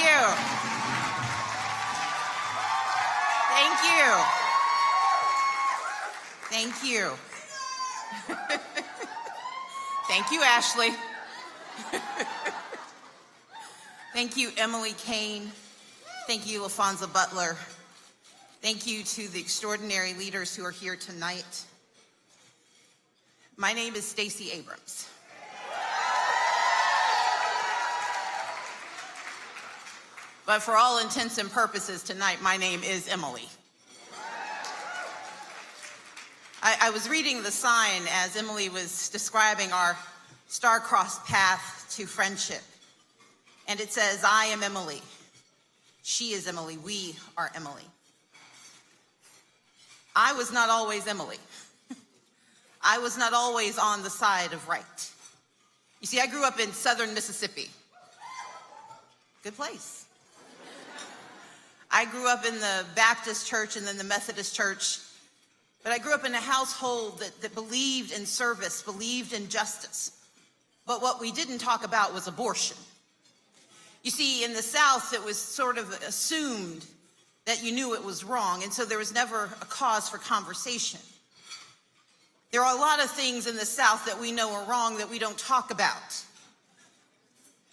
you. Thank you. Thank you, Ashley. Thank you, Emily Kane. Thank you, LaFonza Butler. Thank you to the extraordinary leaders who are here tonight. My name is Stacey Abrams. But for all intents and purposes tonight, my name is Emily. I was reading the sign as Emily was describing our star-crossed path to friendship. And it says, I am Emily. She is Emily. We are Emily. I was not always Emily. I was not always on the side of right. You see, I grew up in southern Mississippi. Good place. I grew up in the Baptist church and then the Methodist church. But I grew up in a household that believed in service, believed in justice. But what we didn't talk about was abortion. You see, in the South, it was sort of assumed that you knew it was wrong, and so there was never a cause for conversation. There are a lot of things in the South that we know are wrong that we don't talk about.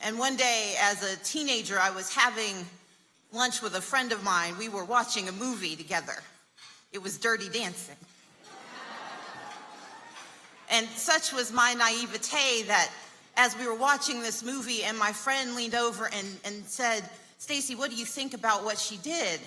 And one day, as a teenager, I was having lunch with a friend of mine. We were watching a movie together. It was Dirty Dancing. And such was my naivete that as we were watching this movie and my friend leaned over and said, Stacey, what do you think about what she did?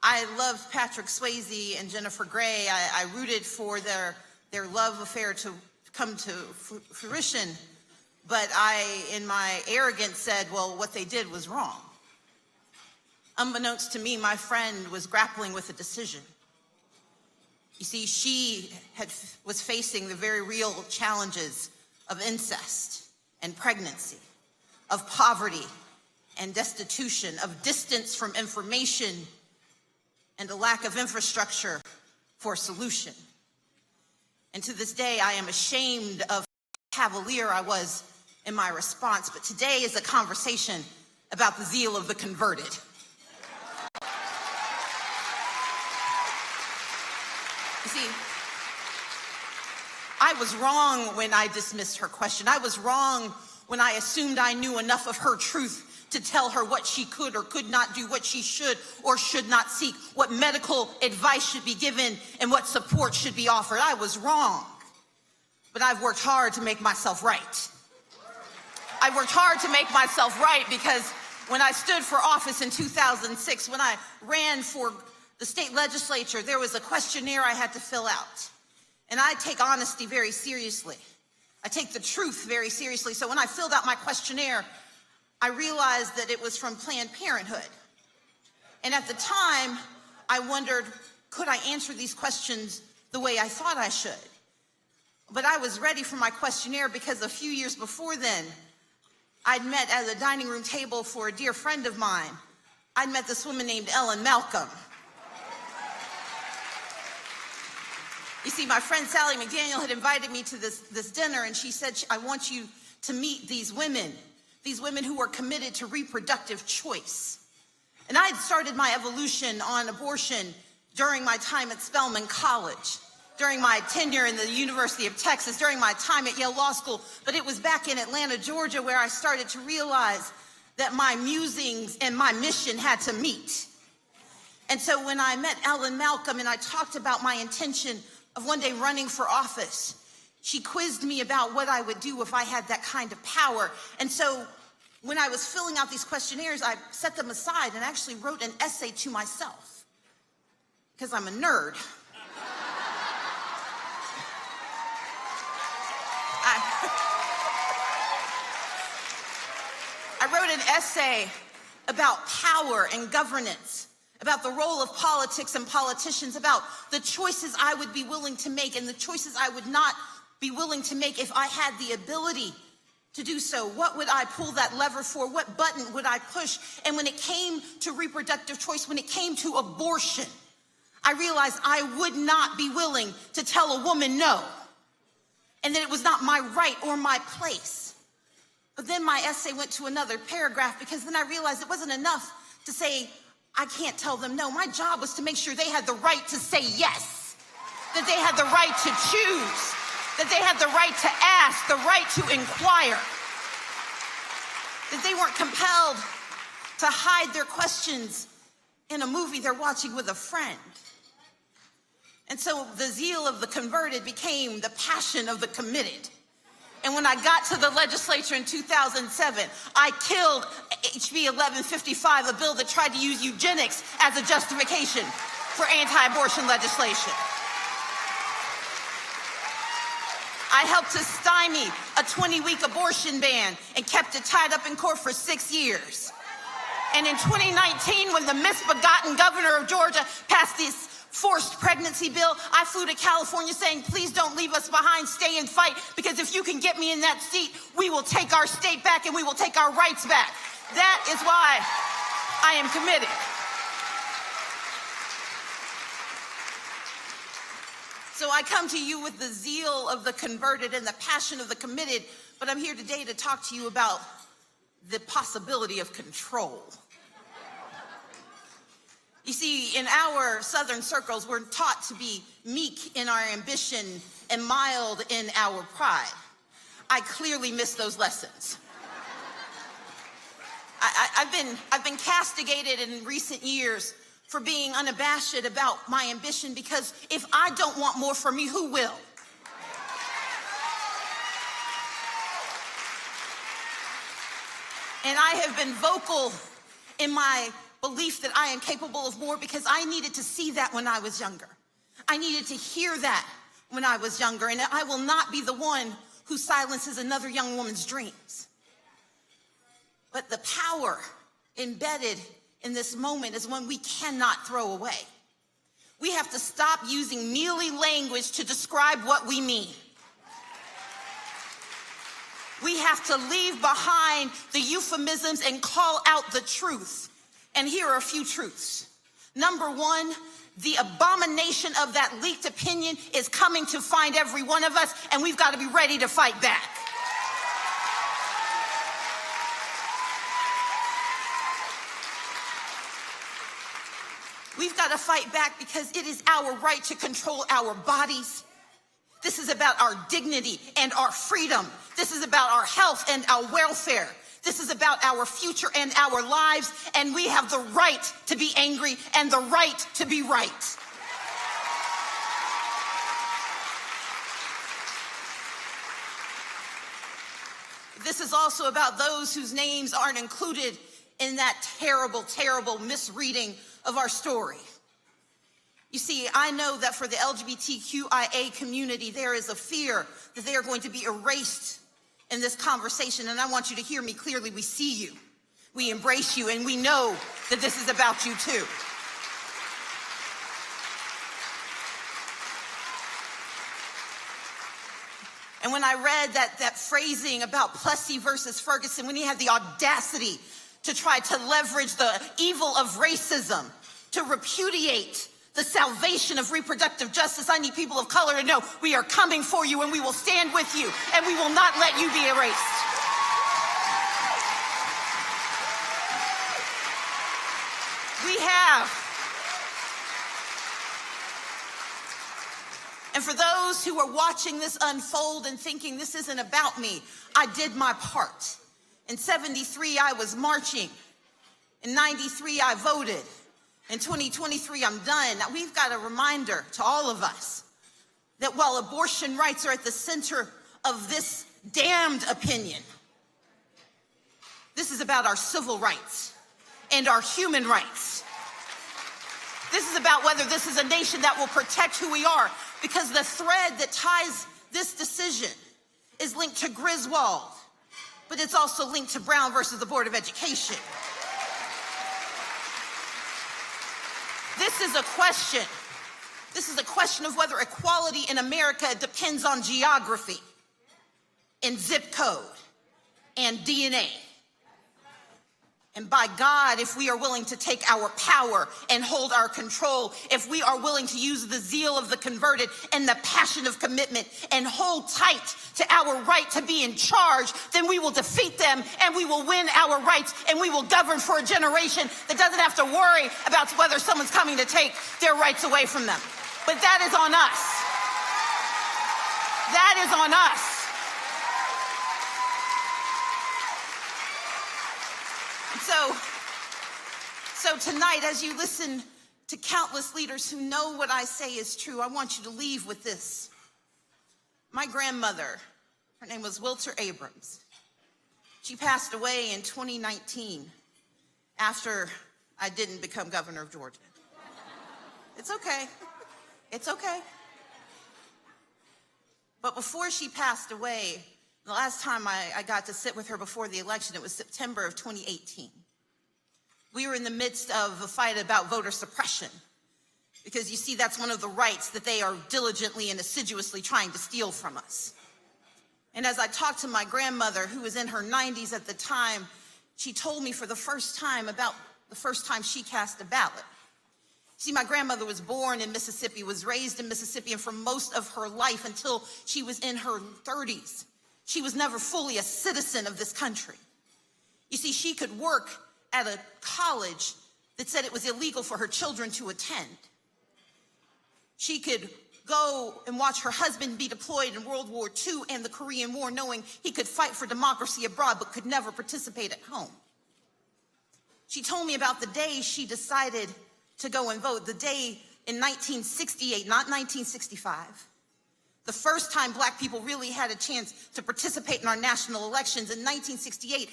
I love Patrick Swayze and Jennifer Grey. I rooted for their love affair to come to fruition. But I, in my arrogance, said, well, what they did was wrong. Unbeknownst to me, my friend was grappling with a decision. You see, she was facing the very real challenges of incest and pregnancy, of poverty and destitution, of distance from information, and a lack of infrastructure for a solution. And to this day, I am ashamed of how cavalier I was in my response, but today is a conversation about the zeal of the converted. You see, I was wrong when I dismissed her question. I was wrong when I assumed I knew enough of her truth to tell her what she could or could not do, what she should or should not seek, what medical advice should be given, and what support should be offered. I was wrong, but I've worked hard to make myself right. I worked hard to make myself right because when I stood for office in 2006, when I ran for the state legislature, there was a questionnaire I had to fill out. And I take honesty very seriously. I take the truth very seriously. So when I filled out my questionnaire, I realized that it was from Planned Parenthood. And at the time, I wondered, could I answer these questions the way I thought I should? But I was ready for my questionnaire because a few years before then, I'd met at a dining room table for a dear friend of mine. I'd met this woman named Ellen Malcolm. You see, my friend Sally McDaniel had invited me to this dinner, and she said, I want you to meet these women who are committed to reproductive choice. And I had started my evolution on abortion during my time at Spelman College, during my tenure in the University of Texas, during my time at Yale Law School, but it was back in Atlanta, Georgia, where I started to realize that my musings and my mission had to meet. And so when I met Ellen Malcolm and I talked about my intention of one day running for office, she quizzed me about what I would do if I had that kind of power. And so when I was filling out these questionnaires, I set them aside and actually wrote an essay to myself, because I'm a nerd. I wrote an essay about power and governance, about the role of politics and politicians, about the choices I would be willing to make and the choices I would not be willing to make if I had the ability to do so. What would I pull that lever for? What button would I push? And when it came to reproductive choice, when it came to abortion, I realized I would not be willing to tell a woman no, and that it was not my right or my place. But then my essay went to another paragraph, because then I realized it wasn't enough to say, I can't tell them no. My job was to make sure they had the right to say yes, that they had the right to choose, that they had the right to ask, the right to inquire, that they weren't compelled to hide their questions in a movie they're watching with a friend. And so the zeal of the converted became the passion of the committed. And when I got to the legislature in 2007, I killed HB 1155, a bill that tried to use eugenics as a justification for anti-abortion legislation. I helped to stymie a 20-week abortion ban and kept it tied up in court for 6 years. And in 2019, when the misbegotten governor of Georgia passed this forced pregnancy bill, I flew to California saying, please don't leave us behind, stay and fight, because if you can get me in that seat, we will take our state back and we will take our rights back. That is why I am committed. So I come to you with the zeal of the converted and the passion of the committed, but I'm here today to talk to you about the possibility of control. You see, in our Southern circles, we're taught to be meek in our ambition and mild in our pride. I clearly missed those lessons. I've been castigated in recent years for being unabashed about my ambition, because if I don't want more for me, who will? And I have been vocal in my belief that I am capable of more, because I needed to see that when I was younger. I needed to hear that when I was younger, and I will not be the one who silences another young woman's dreams. But the power embedded in this moment is one we cannot throw away. We have to stop using mealy language to describe what we mean. We have to leave behind the euphemisms and call out the truth. And here are a few truths. Number one, the abomination of that leaked opinion is coming to find every one of us, and we've got to be ready to fight back. We've got to fight back because it is our right to control our bodies. This is about our dignity and our freedom. This is about our health and our welfare. This is about our future and our lives, and we have the right to be angry and the right to be right. This is also about those whose names aren't included in that terrible, terrible misreading of our story. You see, I know that for the LGBTQIA community, there is a fear that they are going to be erased in this conversation, and I want you to hear me clearly. We see you, we embrace you, and we know that this is about you too. And when I read that phrasing about Plessy versus Ferguson, when he had the audacity to try to leverage the evil of racism to repudiate the salvation of reproductive justice, I need people of color to know we are coming for you, and we will stand with you, and we will not let you be erased. We have. And for those who are watching this unfold and thinking this isn't about me, I did my part. In 73, I was marching. In 93, I voted. In 2023, I'm done. Now, we've got a reminder to all of us that while abortion rights are at the center of this damned opinion, this is about our civil rights and our human rights. This is about whether this is a nation that will protect who we are, because the thread that ties this decision is linked to Griswold, but it's also linked to Brown versus the Board of Education. This is a question. This is a question of whether equality in America depends on geography and zip code and DNA. And by God, if we are willing to take our power and hold our control, if we are willing to use the zeal of the converted and the passion of commitment and hold tight to our right to be in charge, then we will defeat them and we will win our rights and we will govern for a generation that doesn't have to worry about whether someone's coming to take their rights away from them. But that is on us. That is on us. So tonight, as you listen to countless leaders who know what I say is true, I want you to leave with this. My grandmother, her name was Stacey Abrams. She passed away in 2019 after I didn't become governor of Georgia. It's okay. It's okay. But before she passed away, the last time I got to sit with her before the election, it was September of 2018. We were in the midst of a fight about voter suppression because, you see, that's one of the rights that they are diligently and assiduously trying to steal from us. And as I talked to my grandmother, who was in her 90s at the time, she told me for the first time about the first time she cast a ballot. See, my grandmother was born in Mississippi, was raised in Mississippi, and for most of her life until she was in her 30s, she was never fully a citizen of this country. You see, she could work at a college that said it was illegal for her children to attend. She could go and watch her husband be deployed in World War II and the Korean War, knowing he could fight for democracy abroad but could never participate at home. She told me about the day she decided to go and vote, the day in 1968, not 1965. The first time Black people really had a chance to participate in our national elections. In 1968,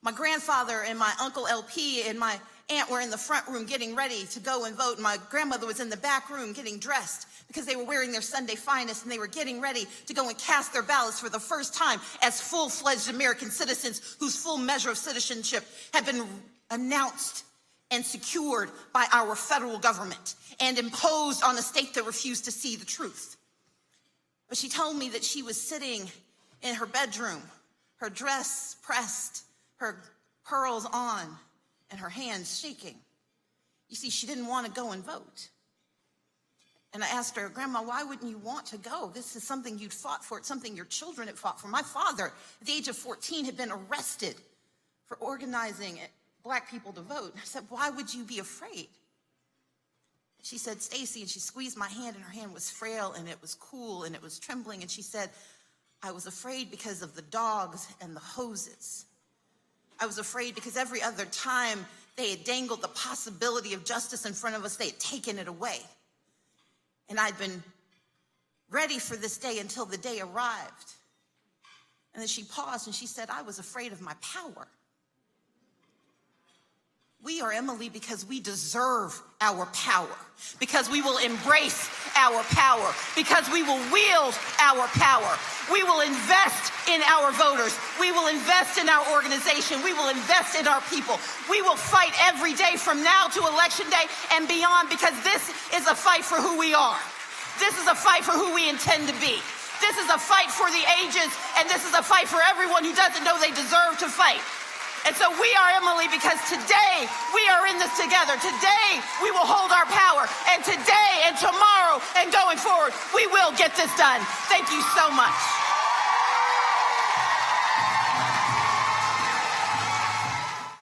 my grandfather and my Uncle LP and my aunt were in the front room getting ready to go and vote. My grandmother was in the back room getting dressed because they were wearing their Sunday finest and they were getting ready to go and cast their ballots for the first time as full-fledged American citizens whose full measure of citizenship had been announced and secured by our federal government and imposed on a state that refused to see the truth. But she told me that she was sitting in her bedroom, her dress pressed, her pearls on, and her hands shaking. You see, she didn't want to go and vote. And I asked her, Grandma, why wouldn't you want to go? This is something you'd fought for. It's something your children had fought for. My father, at the age of 14, had been arrested for organizing Black people to vote. I said, why would you be afraid? She said, Stacey, and she squeezed my hand, and her hand was frail, and it was cool, and it was trembling. And she said, I was afraid because of the dogs and the hoses. I was afraid because every other time they had dangled the possibility of justice in front of us, they had taken it away. And I'd been ready for this day until the day arrived. And then she paused and she said, I was afraid of my power. We are Emily because we deserve our power, because we will embrace our power, because we will wield our power. We will invest in our voters. We will invest in our organization. We will invest in our people. We will fight every day from now to Election Day and beyond, because this is a fight for who we are. This is a fight for who we intend to be. This is a fight for the ages, and this is a fight for everyone who doesn't know they deserve to fight. And so we are Emily because today we are in this together. Today we will hold our power. And today and tomorrow and going forward, we will get this done. Thank you so much.